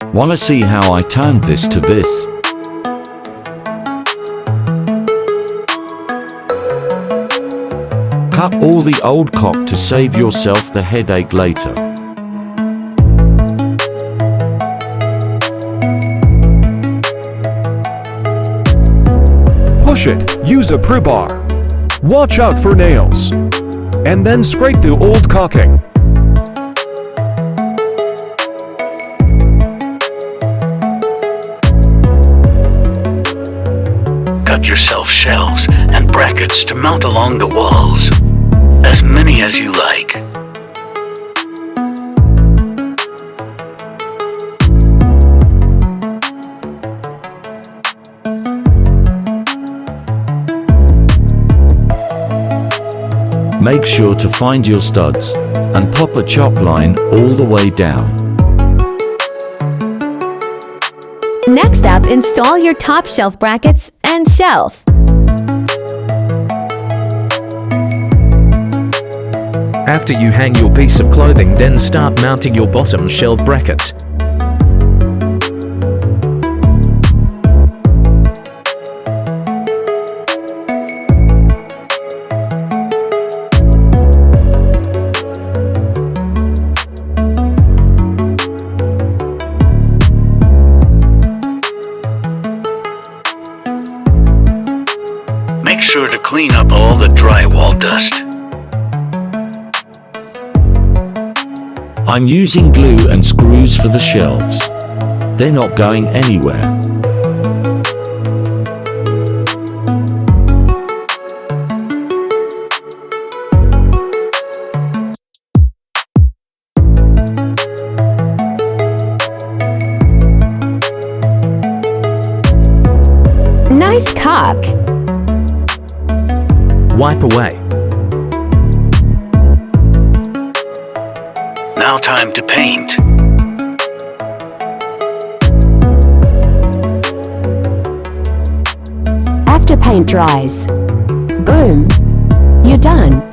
Wanna see how I turned this to this? Cut all the old cock to save yourself the headache later. Push it, use a pry-bar. Watch out for nails. And then scrape the old caulking. Cut yourself shelves and brackets to mount along the walls. As many as you like. Make sure to find your studs and pop a chop line all the way down. Next up, install your top shelf brackets and shelf. After you hang your piece of clothing, then start mounting your bottom shelf brackets. Make sure to clean up all the drywall dust. I'm using glue and screws for the shelves. They're not going anywhere. Nice cock. Wipe away. Now time to paint. After paint dries, boom, you're done.